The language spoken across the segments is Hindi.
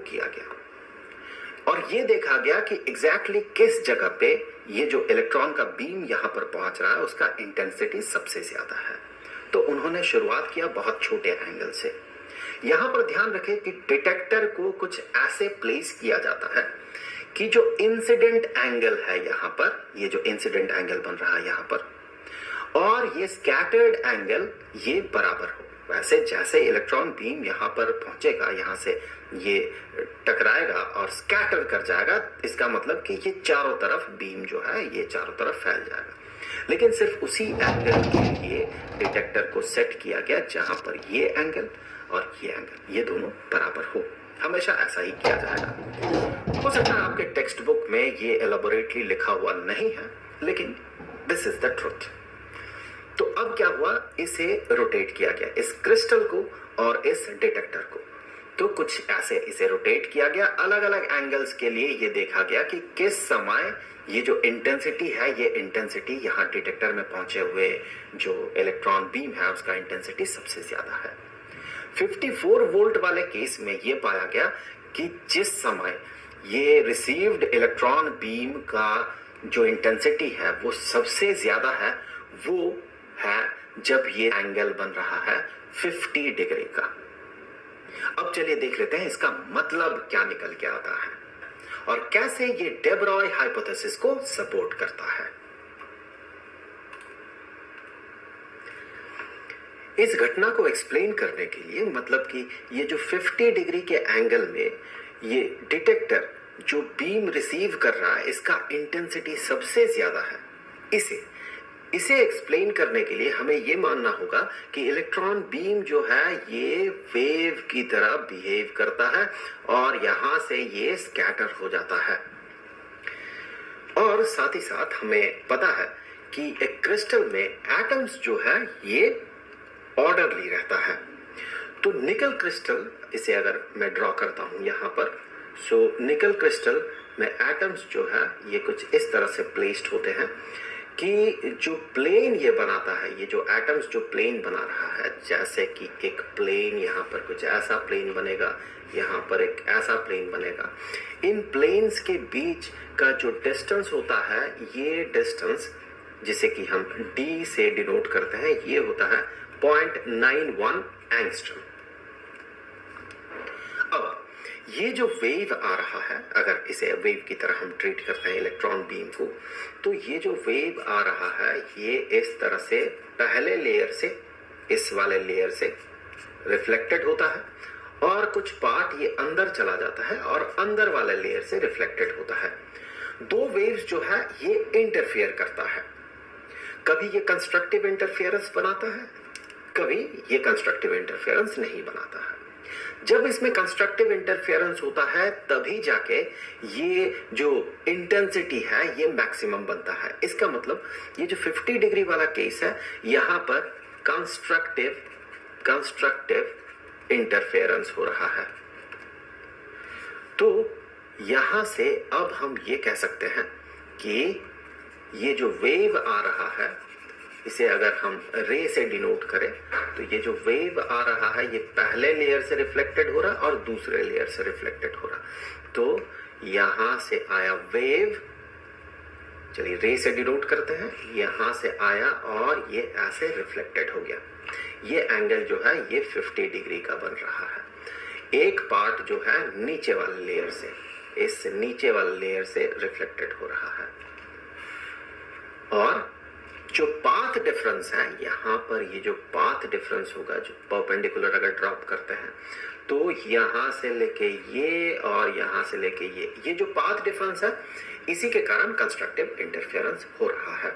किया गया और ये देखा गया कि एग्जैक्टली किस जगह पे ये जो इलेक्ट्रॉन का बीम यहां पर पहुंच रहा है उसका इंटेंसिटी सबसे ज्यादा है। तो उन्होंने शुरुआत किया बहुत छोटे एंगल से। यहां पर ध्यान रखें कि डिटेक्टर को कुछ ऐसे प्लेस किया जाता है कि जो इंसिडेंट एंगल है यहां पर, ये जो इंसिडेंट एंगल बन रहा है यहां पर, और ये स्कैटर्ड एंगल ये बराबर हो। वैसे जैसे इलेक्ट्रॉन बीम यहां पर पहुंचेगा, यहां से ये टकराएगा और स्कैटर कर जाएगा, इसका मतलब कि ये चारों तरफ बीम जो है ये चारों तरफ फैल जाएगा। लेकिन सिर्फ उसी एंगल के लिए डिटेक्टर को सेट किया गया जहां पर ये एंगल और ये एंगल ये दोनों बराबर हो। हमेशा ऐसा ही किया जाएगा। हो सकता है आपके टेक्स्ट बुक में ये एलैबोरेटली लिखा हुआ नहीं है, लेकिन दिस इज द ट्रुथ। तो अब क्या हुआ, इसे रोटेट किया गया, इस क्रिस्टल को और इस डिटेक्टर को। तो कुछ ऐसे इसे रोटेट किया गया, अलग अलग एंगल्स के लिए ये देखा गया कि किस समय ये जो इंटेंसिटी है, ये इंटेंसिटी यहाँ डिटेक्टर में पहुंचे हुए जो इलेक्ट्रॉन बीम है उसका इंटेंसिटी सबसे ज्यादा है। 54 वोल्ट वाले केस में ये पाया गया कि जिस समय ये रिसीव्ड इलेक्ट्रॉन बीम का जो इंटेंसिटी है वो सबसे ज्यादा है, वो है जब ये एंगल बन रहा है 50 डिग्री का। अब चलिए देख लेते हैं इसका मतलब क्या निकल के आता है और कैसे ये डे ब्रॉय हाइपोथेसिस को सपोर्ट करता है। इस घटना को एक्सप्लेन करने के लिए, मतलब कि ये जो 50 डिग्री के एंगल में ये डिटेक्टर जो बीम रिसीव कर रहा है इसका इंटेंसिटी सबसे ज्यादा है, इसे एक्सप्लेन करने के लिए हमें यह मानना होगा कि इलेक्ट्रॉन बीम जो है ये वेव की तरह बिहेव करता है और यहां से ये स्कैटर हो जाता है। और साथ ही साथ हमें पता है कि एक क्रिस्टल में एटम्स जो है ये ऑर्डरली रहता है। तो निकल क्रिस्टल, इसे अगर मैं ड्रॉ करता हूं यहां पर, सो निकल क्रिस्टल में एटम्स जो है ये कुछ इस तरह से प्लेस्ड होते हैं कि जो प्लेन ये बनाता है, ये जो एटम्स जो प्लेन बना रहा है, जैसे कि एक प्लेन यहाँ पर कुछ ऐसा प्लेन बनेगा, यहाँ पर एक ऐसा प्लेन बनेगा। इन प्लेन्स के बीच का जो डिस्टेंस होता है, ये डिस्टेंस जिसे कि हम d से डिनोट करते हैं, ये होता है 0.91 एंगस्ट्रॉम। अब ये जो वेव आ रहा है, अगर इसे वेव की तरह हम ट्रीट करते हैं इलेक्ट्रॉन बीम को, तो ये जो वेव आ रहा है ये इस तरह से पहले लेयर से, इस वाले लेयर से रिफ्लेक्टेड होता है और कुछ पार्ट ये अंदर चला जाता है और अंदर वाले लेयर से रिफ्लेक्टेड होता है। दो वेव्स जो है ये इंटरफेयर करता है। कभी ये कंस्ट्रक्टिव इंटरफेरेंस बनाता है, कभी ये कंस्ट्रक्टिव इंटरफेरेंस नहीं बनाता है। जब इसमें कंस्ट्रक्टिव इंटरफेरेंस होता है तभी जाके ये जो इंटेंसिटी है ये मैक्सिमम बनता है। इसका मतलब ये जो 50 डिग्री वाला केस है, यहां पर कंस्ट्रक्टिव इंटरफेरेंस हो रहा है। तो यहां से अब हम ये कह सकते हैं कि ये जो वेव आ रहा है, इसे अगर हम रे से डिनोट करें, तो ये जो वेव आ रहा है ये पहले लेयर से रिफ्लेक्टेड हो रहा है और दूसरे लेयर से रिफ्लेक्टेड हो रहा। तो यहां से आया वेव, चलिए रे से डिनोट करते हैं, यहां से आया और ये ऐसे रिफ्लेक्टेड हो गया। ये एंगल जो है ये 50 डिग्री का बन रहा है। एक पार्ट जो है नीचे वाले लेयर से, इस नीचे वाले लेयर से रिफ्लेक्टेड हो रहा है और जो पाथ डिफरेंस है यहां पर, ये जो पाथ डिफरेंस होगा जो परपेंडिकुलर अगर ड्रॉप करते हैं तो यहां से लेके ये और यहां से लेके ये जो पाथ डिफरेंस है, इसी के कारण कंस्ट्रक्टिव इंटरफेरेंस हो रहा है।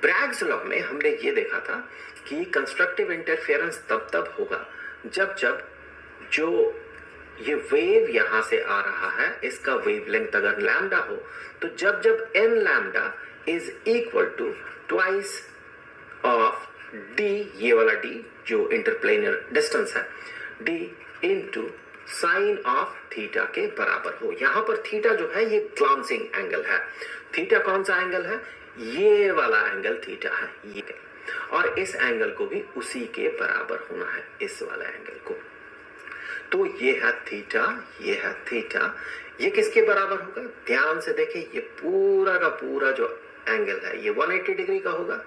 ब्रैग्स लॉ में हमने ये देखा था कि कंस्ट्रक्टिव इंटरफेरेंस तब होगा जब जो ये वेव यहां से आ रहा है इसका वेवलेंथ अगर लैम्डा हो, तो जब n lambda is equal to twice of D, ये वाला डी जो इंटरप्लेनर डिस्टेंस है, D into sine of theta के बराबर हो। यहां पर थीटा जो है ये ग्लांसिंग एंगल है। थीटा कौन सा एंगल है? ये वाला एंगल थीटा है ये, और इस एंगल को भी उसी के बराबर होना है, इस वाला एंगल को। तो ये है थीटा, ये है थीटा। ये किसके बराबर होगा? ध्यान से देखें, ये पूरा का पूरा जो एंगल है ये 180 डिग्री का होगा,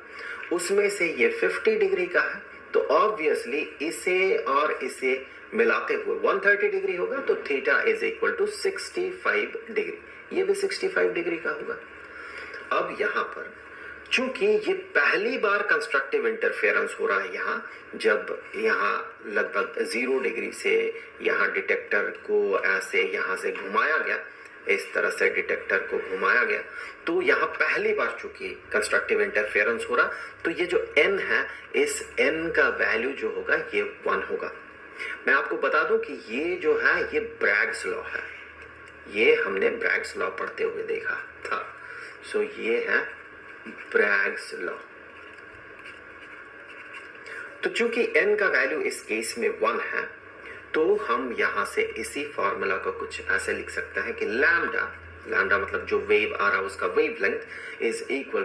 उसमें से ये 50 डिग्री का है, तो ऑब्वियसली इसे और इसे मिलाते हुए 130 डिग्री होगा, तो theta is equal to 65 degree. ये भी 65 डिग्री का होगा। अब यहां पर चूंकि ये पहली बार कंस्ट्रक्टिव इंटरफेरेंस हो रहा है यहाँ, जब यहाँ लगभग 0 डिग्री से यहाँ डिटेक्टर को ऐसे यहाँ से घुमाया गया, इस तरह से डिटेक्टर को घुमाया गया, तो यहाँ पहली बार चूंकि कंस्ट्रक्टिव इंटरफेरेंस हो रहा, तो ये जो n है, इस n का वैल्यू जो होगा ये 1 होगा। मैं आपको बता दूं कि ये जो है ये ब्रैग्स लॉ है, ये हमने ब्रैग्स लॉ पढ़ते हुए देखा था। सो ये है ब्रैग्स लॉ। तो चूंकि n का वैल्यू इस केस में 1 है, तो हम यहां से इसी फॉर्मूला को कुछ ऐसे लिख सकते हैं कि लैम्डा, लैम्डा मतलब जो वेव आ रहा है उसका वेवलेंथ इज इक्वल